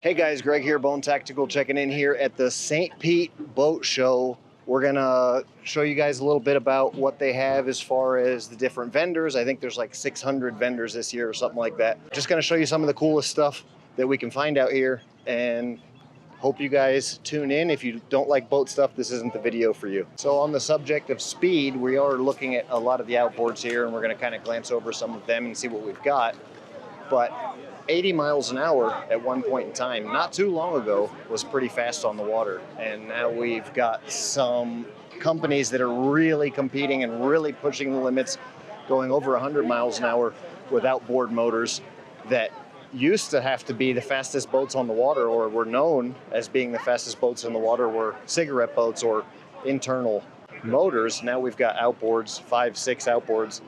Hey guys, Greg here, Bone Tactical, checking in here at the St. Pete Boat Show. We're gonna show you guys a little bit about what they have as far as the different vendors. I think there's like 600 vendors this year or something like that. Just gonna show you some of the coolest stuff that we can find out here, and hope you guys tune in. If you don't like boat stuff, this isn't the video for you. So on the subject of speed, we are looking at a lot of the outboards here, and we're gonna kind of glance over some of them and see what we've got. But 80 miles an hour at one point in time, not too long ago, was pretty fast on the water. And now we've got some companies that are really competing and really pushing the limits, going over 100 miles an hour with outboard motors that used to have to be the fastest boats on the water, or were known as being the fastest boats in the water, were cigarette boats or internal motors. Now we've got outboards, 5-6 outboards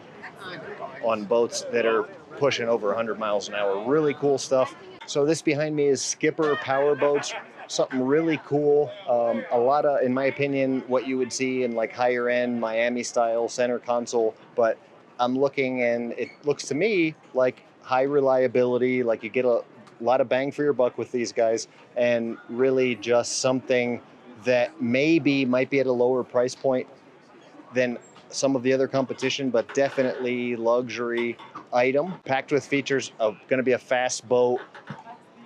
on boats that are pushing over 100 miles an hour. Really cool stuff. So this behind me is Skipper power boats, something really cool. A lot of, in my opinion, what you would see in like higher end Miami style center console, but I'm looking and it looks to me like high reliability, like you get a lot of bang for your buck with these guys, and really just something that maybe might be at a lower price point than some of the other competition, but definitely luxury item, packed with features of going to be a fast boat.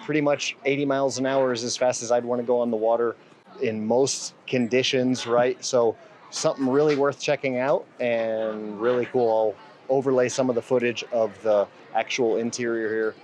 Pretty much 80 miles an hour is as fast as I'd want to go on the water in most conditions, right? So something really worth checking out and really cool. I'll overlay some of the footage of the actual interior here.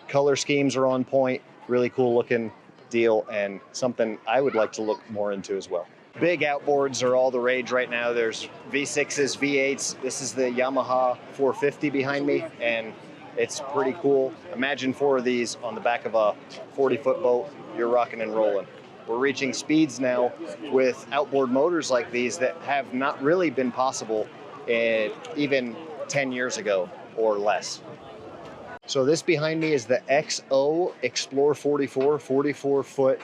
Color schemes are on point, really cool looking deal, and something I would like to look more into as well. Big outboards are all the rage right now. There's V6s, V8s. This is the Yamaha 450 behind me, and it's pretty cool. Imagine 4 of these on the back of a 40-foot boat. You're rocking and rolling. We're reaching speeds now with outboard motors like these that have not really been possible even 10 years ago or less. So this behind me is the XO Explore 44, 44-foot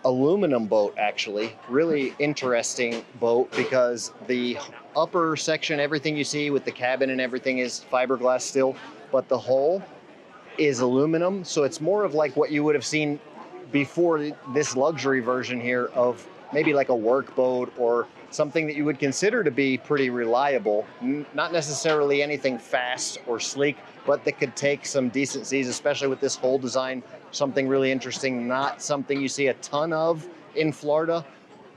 aluminum boat. Actually really interesting boat because the upper section, everything you see with the cabin and everything, is fiberglass still, but the hull is aluminum. So it's more of like what you would have seen before this luxury version here of maybe like a work boat or something that you would consider to be pretty reliable. Not necessarily anything fast or sleek, but that could take some decent seas, especially with this hull design. Something really interesting, not something you see a ton of in Florida,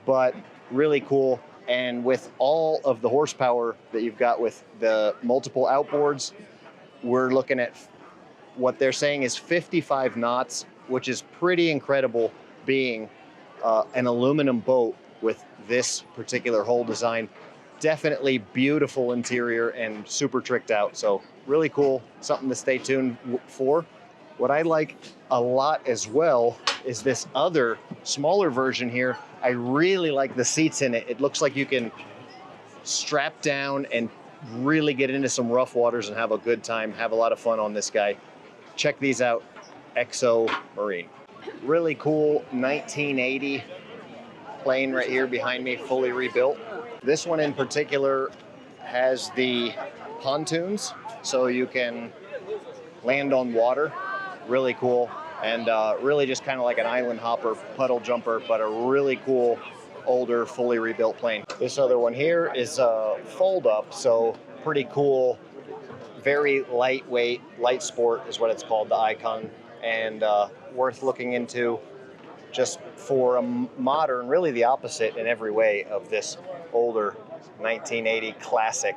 but really cool. And with all of the horsepower that you've got with the multiple outboards, we're looking at what they're saying is 55 knots, which is pretty incredible, being an aluminum boat with this particular hull design. Definitely beautiful interior and super tricked out. So really cool, something to stay tuned for. What I like a lot as well is this other smaller version here. I really like the seats in it. It looks like you can strap down and really get into some rough waters and have a good time, have a lot of fun on this guy. Check these out, XO Marine. Really cool 1980 plane right here behind me, fully rebuilt. This one in particular has the pontoons, so you can land on water. Really cool, and really just kind of like an island hopper, puddle jumper, but a really cool older fully rebuilt plane. This other one here is a fold up, so pretty cool, very lightweight, light sport is what it's called, the Icon, and worth looking into just for a modern, really the opposite in every way of this older 1980 classic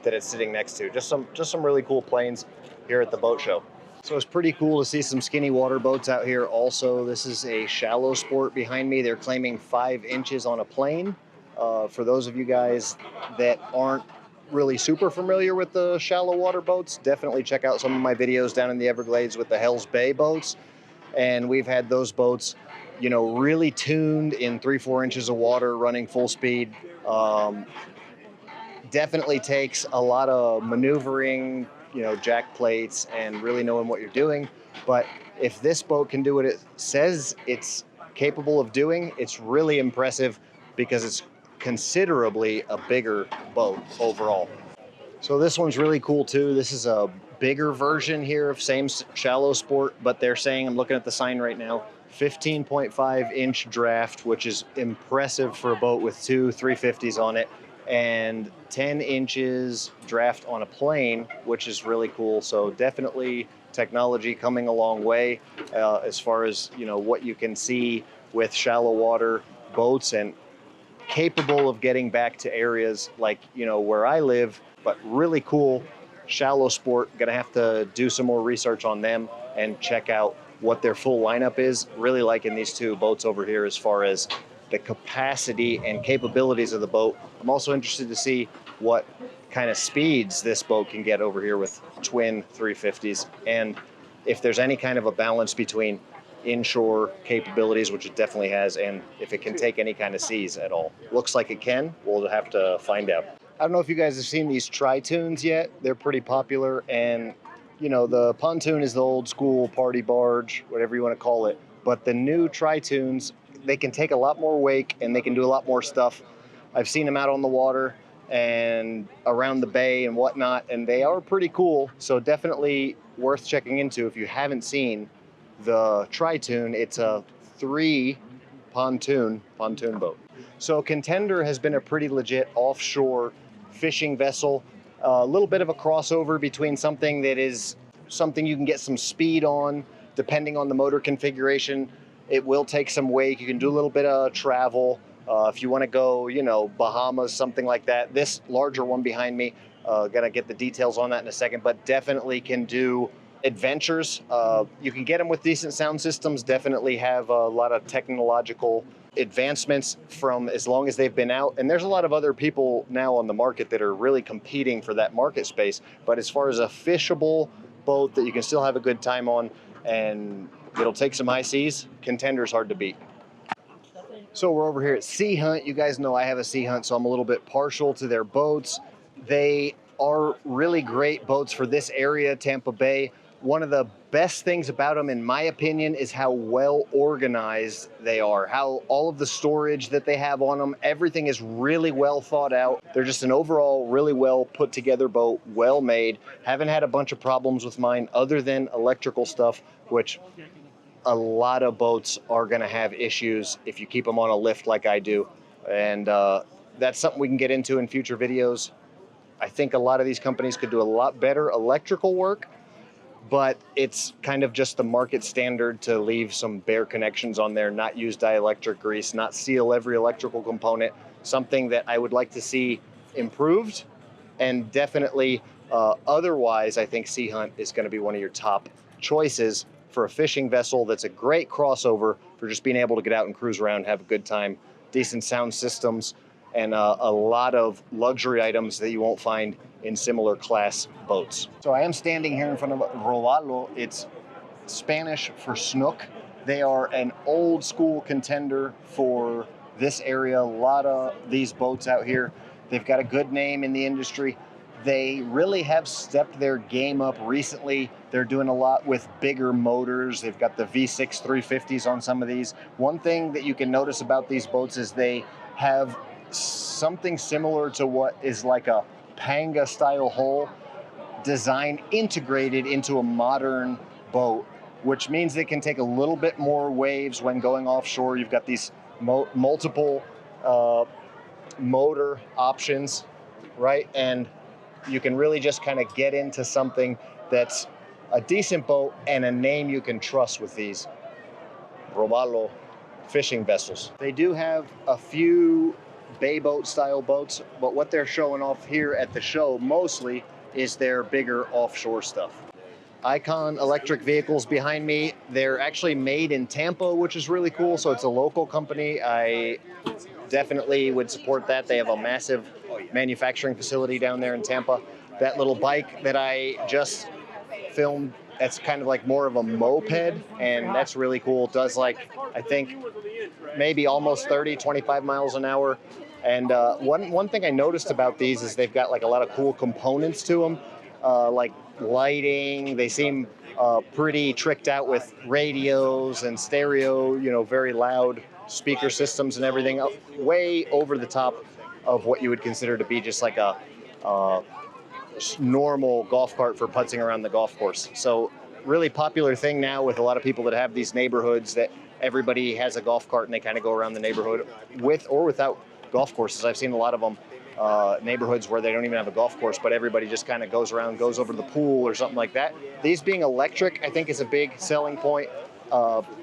that it's sitting next to. Just some really cool planes here at the boat show. So it's pretty cool to see some skinny water boats out here also. This is a shallow sport behind me. They're claiming 5 inches on a plane. For those of you guys that aren't really super familiar with the shallow water boats, definitely check out some of my videos down in the Everglades with the Hell's Bay boats. And we've had those boats, you know, really tuned in 3-4 inches of water, running full speed. Definitely takes a lot of maneuvering, you know, jack plates and really knowing what you're doing. But if this boat can do what it says it's capable of doing, it's really impressive because it's considerably a bigger boat overall. So this one's really cool too. This is a bigger version here of same shallow sport, but they're saying, I'm looking at the sign right now, 15.5-inch draft, which is impressive for a boat with two 350s on it, and 10 inches draft on a plane, which is really cool. So definitely technology coming a long way as far as, you know, what you can see with shallow water boats, and capable of getting back to areas like, you know, where I live, but really cool shallow sport. Gonna have to do some more research on them and check out what their full lineup is. Really liking these two boats over here as far as the capacity and capabilities of the boat. I'm also interested to see what kind of speeds this boat can get over here with twin 350s, and if there's any kind of a balance between inshore capabilities, which it definitely has, and if it can take any kind of seas at all. Looks like it can. We'll have to find out. I don't know if you guys have seen these tri-tunes yet. They're pretty popular, and you know, the pontoon is the old school party barge, whatever you want to call it, but the new tri-tunes, they can take a lot more wake and they can do a lot more stuff. I've seen them out on the water and around the bay and whatnot, and they are pretty cool. So definitely worth checking into if you haven't seen the tri-tune. It's a 3 pontoon boat. So Contender has been a pretty legit offshore fishing vessel. A little bit of a crossover between something that is something you can get some speed on, depending on the motor configuration. It will take some wake. You can do a little bit of travel. If you want to go, you know, Bahamas, something like that. This larger one behind me, gonna get the details on that in a second, but definitely can do adventures. You can get them with decent sound systems, definitely have a lot of technological advancements from as long as they've been out. And there's a lot of other people now on the market that are really competing for that market space. But as far as a fishable boat that you can still have a good time on and it'll take some high seas, Contender's hard to beat. So we're over here at Sea Hunt. You guys know I have a Sea Hunt, so I'm a little bit partial to their boats. They are really great boats for this area, Tampa Bay. One of the best things about them, in my opinion, is how well organized they are, how all of the storage that they have on them, everything is really well thought out. They're just an overall really well put together boat, well made. Haven't had a bunch of problems with mine other than electrical stuff, which a lot of boats are going to have issues if you keep them on a lift like I do. And that's something we can get into in future videos. I think a lot of these companies could do a lot better electrical work, but it's kind of just the market standard to leave some bare connections on there, not use dielectric grease, not seal every electrical component. Something that I would like to see improved, and definitely otherwise, I think Sea Hunt is going to be one of your top choices for a fishing vessel that's a great crossover for just being able to get out and cruise around, have a good time, decent sound systems, and a lot of luxury items that you won't find in similar class boats. So I am standing here in front of Robalo. It's Spanish for snook. They are an old school contender for this area. A lot of these boats out here, they've got a good name in the industry. They really have stepped their game up recently. They're doing a lot with bigger motors. They've got the V6 350s on some of these. One thing that you can notice about these boats is they have something similar to what is like a Panga style hull design integrated into a modern boat, which means they can take a little bit more waves when going offshore. You've got these multiple motor options, right? And you can really just kind of get into something that's a decent boat and a name you can trust with these Robalo fishing vessels. They do have a few bay boat style boats, but what they're showing off here at the show mostly is their bigger offshore stuff. Icon electric vehicles behind me. They're actually made in Tampa, which is really cool. So it's a local company. I definitely would support that. They have a massive manufacturing facility down there in Tampa. That little bike that I just filmed, that's kind of like more of a moped, and that's really cool. It does like, I think, maybe almost 30, 25 miles an hour. And one thing I noticed about these is they've got like a lot of cool components to them, like lighting. They seem pretty tricked out with radios and stereo, you know, very loud speaker systems and everything, way over the top of what you would consider to be just like a normal golf cart for putzing around the golf course. So really popular thing now with a lot of people that have these neighborhoods that everybody has a golf cart and they kind of go around the neighborhood with or without golf courses. I've seen a lot of them, neighborhoods where they don't even have a golf course, but everybody just kind of goes around, goes over to the pool or something like that. These being electric, I think is a big selling point,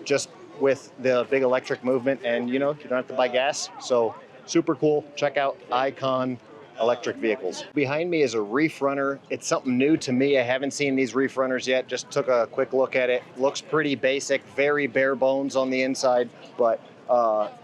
just with the big electric movement, and you don't have to buy gas. So super cool. Check out Icon electric vehicles. Behind me is a reef runner. It's something new to me. I haven't seen these reef runners yet. Just took a quick look at it. Looks pretty basic, very bare bones on the inside, but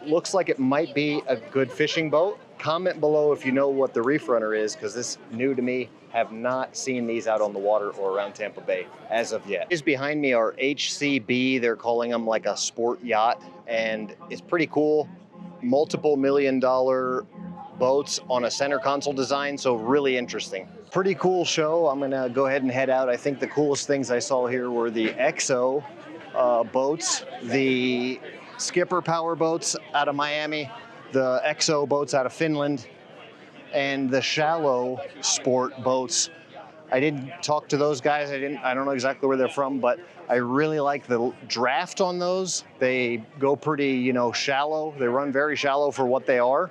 looks like it might be a good fishing boat. Comment below if you know what the reef runner is, because this is new to me. Have not seen these out on the water or around Tampa Bay as of yet. These behind me are HCB. They're calling them like a sport yacht, and it's pretty cool. Multiple $1 million boats on a center console design, so really interesting. Pretty cool show. I'm gonna go ahead and head out. I think the coolest things I saw here were the EXO boats, the Skipper power boats out of Miami, the EXO boats out of Finland, and the shallow sport boats. I didn't talk to those guys. I don't know exactly where they're from, but I really like the draft on those. They go pretty, shallow. They run very shallow for what they are.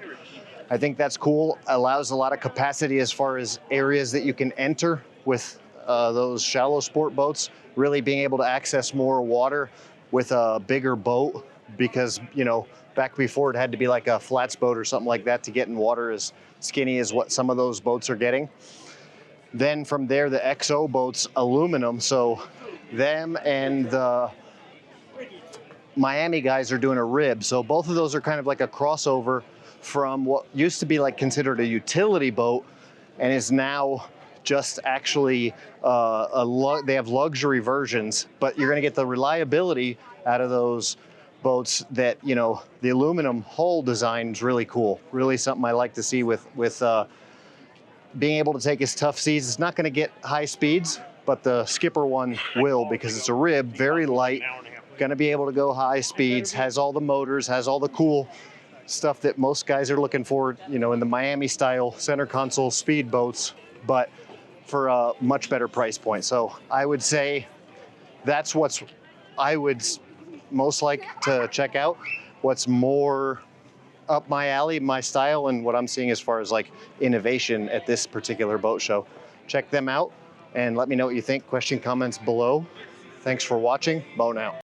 I think that's cool. Allows a lot of capacity as far as areas that you can enter with those shallow sport boats, really being able to access more water with a bigger boat, because, back before it had to be like a flats boat or something like that to get in water as skinny as what some of those boats are getting. Then from there, the XO boats, aluminum. So them and the Miami guys are doing a rib. So both of those are kind of like a crossover from what used to be like considered a utility boat and is now just actually they have luxury versions, but you're going to get the reliability out of those boats that, the aluminum hull design is really cool. Really something I like to see with being able to take its tough seas. It's not going to get high speeds, but the Skipper one will, because it's a rib, very light, going to be able to go high speeds, has all the motors, has all the cool stuff that most guys are looking for, in the Miami style center console speed boats, but for a much better price point. So I would say that's what's I would most like to check out. What's more up my alley, my style, and what I'm seeing as far as like innovation at this particular boat show. Check them out and let me know what you think. Question, comments below. Thanks for watching. Bo now.